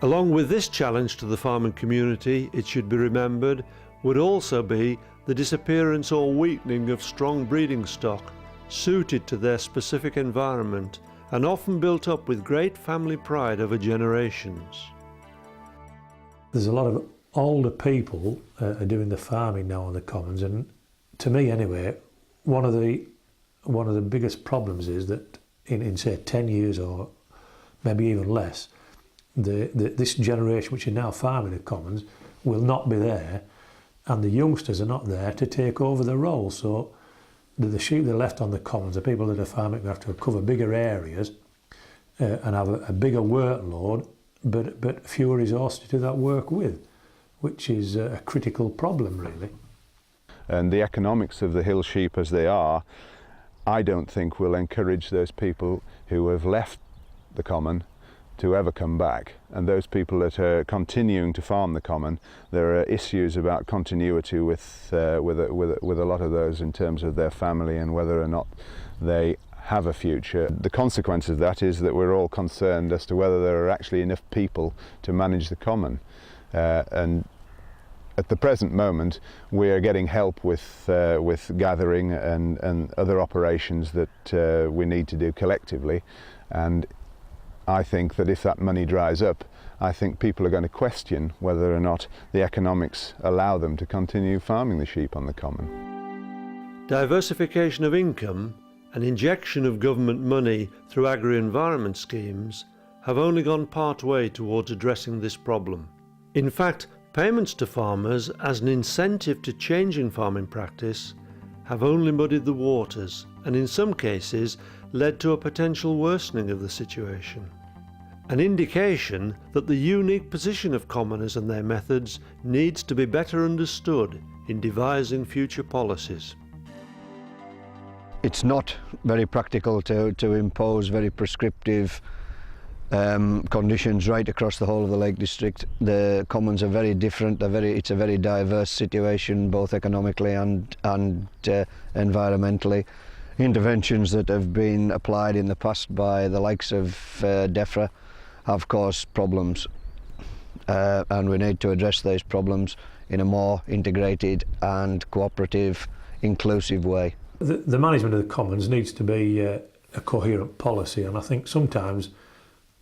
Along with this challenge to the farming community, it should be remembered, would also be the disappearance or weakening of strong breeding stock suited to their specific environment and often built up with great family pride over generations. There's a lot of older people are doing the farming now on the commons, and to me anyway, one of the biggest problems is that in say 10 years or maybe even less, this generation which are now farming the commons will not be there, and the youngsters are not there to take over the role. So the sheep that are left on the commons, the people that are farming have to cover bigger areas and have a bigger workload, but fewer resources to do that work with, which is a critical problem really. And the economics of the hill sheep as they are, I don't think will encourage those people who have left the common to ever come back. And those people that are continuing to farm the common, there are issues about continuity with a lot of those in terms of their family and whether or not they have a future. The consequence of that is that we're all concerned as to whether there are actually enough people to manage the common. And at the present moment, we are getting help with gathering and other operations that we need to do collectively. And I think that if that money dries up, I think people are going to question whether or not the economics allow them to continue farming the sheep on the common. Diversification of income and injection of government money through agri-environment schemes have only gone part way towards addressing this problem. In fact, payments to farmers as an incentive to changing farming practice have only muddied the waters and in some cases led to a potential worsening of the situation. An indication that the unique position of commoners and their methods needs to be better understood in devising future policies. It's not very practical to impose very prescriptive conditions right across the whole of the Lake District. The commons are very different. It's a very diverse situation, both economically and environmentally. Interventions that have been applied in the past by the likes of DEFRA have caused problems, and we need to address those problems in a more integrated and cooperative, inclusive way. The management of the commons needs to be a coherent policy, and I think sometimes,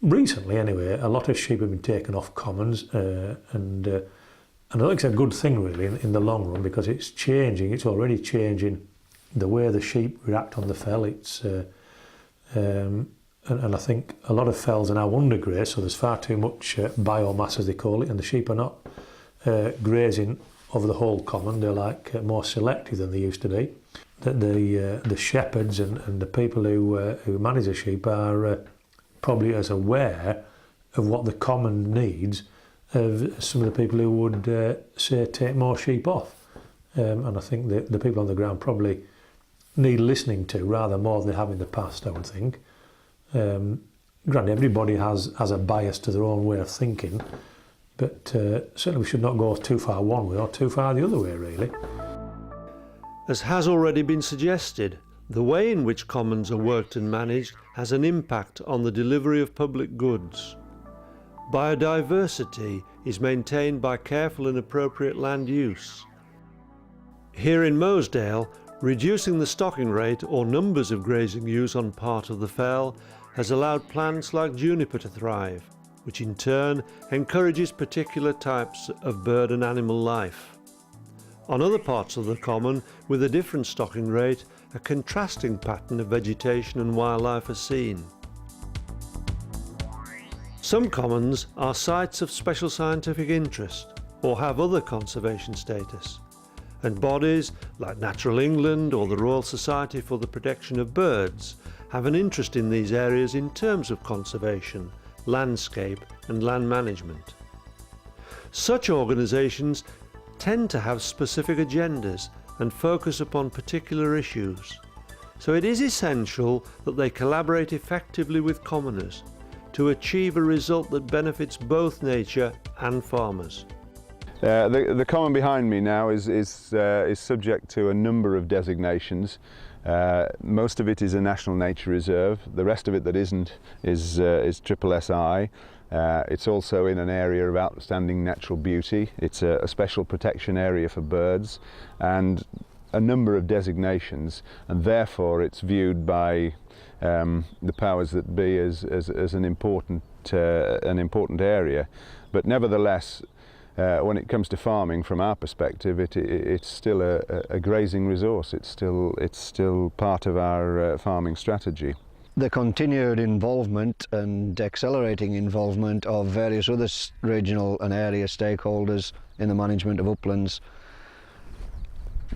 recently anyway, a lot of sheep have been taken off commons, and I think it's a good thing really in the long run, because it's changing. It's already changing the way the sheep react on the fell. And I think a lot of fells are now undergrazed, so there's far too much biomass, as they call it, and the sheep are not grazing over the whole common. They're like more selective than they used to be. The shepherds and the people who manage the sheep are probably as aware of what the common needs of some of the people who would say take more sheep off. And I think the people on the ground probably need listening to rather more than they have in the past, I would think. Granted, everybody has a bias to their own way of thinking, but certainly we should not go too far one way or too far the other way, really. As has already been suggested, the way in which commons are worked and managed has an impact on the delivery of public goods. Biodiversity is maintained by careful and appropriate land use. Here in Mosedale, reducing the stocking rate or numbers of grazing ewes on part of the fell has allowed plants like juniper to thrive, which in turn encourages particular types of bird and animal life. On other parts of the common, with a different stocking rate, a contrasting pattern of vegetation and wildlife are seen. Some commons are sites of special scientific interest or have other conservation status, and bodies like Natural England or the Royal Society for the Protection of Birds have an interest in these areas in terms of conservation, landscape and land management. Such organisations tend to have specific agendas and focus upon particular issues, so it is essential that they collaborate effectively with commoners to achieve a result that benefits both nature and farmers. The common behind me now is subject to a number of designations. Most of it is a National Nature Reserve. The rest of it that isn't is SSSI. It's also in an area of outstanding natural beauty. It's a special protection area for birds and a number of designations, and therefore it's viewed by the powers that be as an important area. But nevertheless, when it comes to farming, from our perspective, it's still a grazing resource. It's still part of our farming strategy. The continued involvement and accelerating involvement of various other regional and area stakeholders in the management of uplands,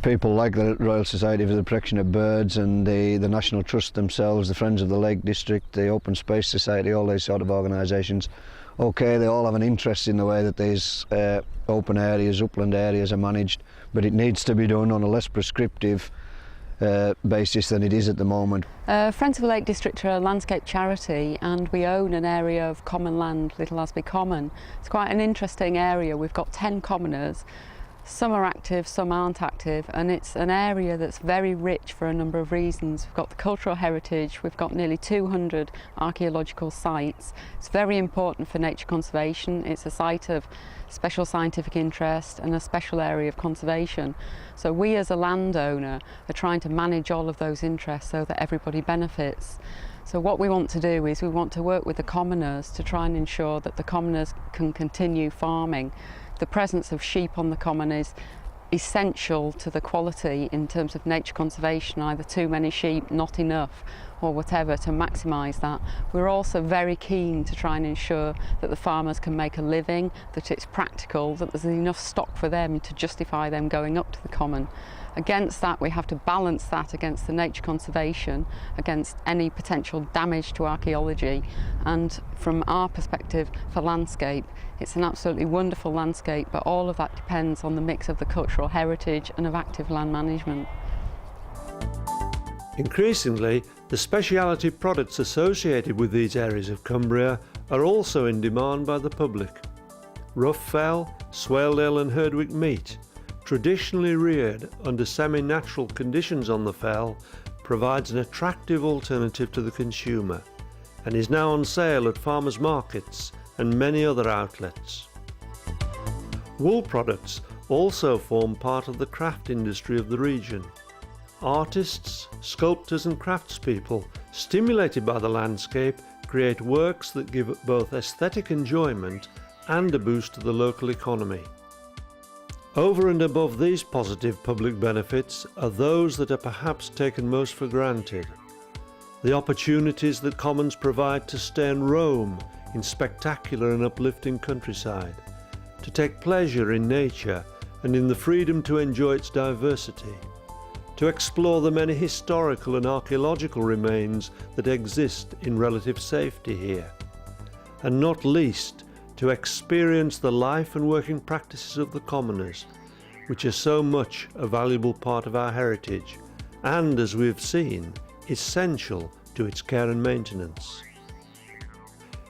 people like the Royal Society for the Protection of Birds and the National Trust themselves, the Friends of the Lake District, the Open Space Society, all these sort of organisations, okay, they all have an interest in the way that these open areas, upland areas are managed, but it needs to be done on a less prescriptive basis than it is at the moment. Friends of the Lake District are a landscape charity, and we own an area of common land, Little Asby Common. It's quite an interesting area. We've got 10 commoners. Some are active, some aren't active, and it's an area that's very rich for a number of reasons. We've got the cultural heritage, we've got nearly 200 archaeological sites. It's very important for nature conservation. It's a site of special scientific interest and a special area of conservation. So we as a landowner are trying to manage all of those interests so that everybody benefits. So what we want to do is we want to work with the commoners to try and ensure that the commoners can continue farming. The presence of sheep on the common is essential to the quality in terms of nature conservation, either too many sheep, not enough, or whatever, to maximise that. We're also very keen to try and ensure that the farmers can make a living, that it's practical, that there's enough stock for them to justify them going up to the common. Against that, we have to balance that against the nature conservation, against any potential damage to archaeology, and from our perspective for landscape, it's an absolutely wonderful landscape, but all of that depends on the mix of the cultural heritage and of active land management. Increasingly, the speciality products associated with these areas of Cumbria are also in demand by the public. Rough fell, Swaledale and Herdwick meat, traditionally reared under semi-natural conditions on the fell, provides an attractive alternative to the consumer and is now on sale at farmers' markets and many other outlets. Wool products also form part of the craft industry of the region. Artists, sculptors and craftspeople, stimulated by the landscape, create works that give both aesthetic enjoyment and a boost to the local economy. Over and above these positive public benefits are those that are perhaps taken most for granted. The opportunities that commons provide to stay and roam in spectacular and uplifting countryside, to take pleasure in nature and in the freedom to enjoy its diversity, to explore the many historical and archaeological remains that exist in relative safety here, and not least to experience the life and working practices of the commoners, which are so much a valuable part of our heritage and, as we have seen, essential to its care and maintenance.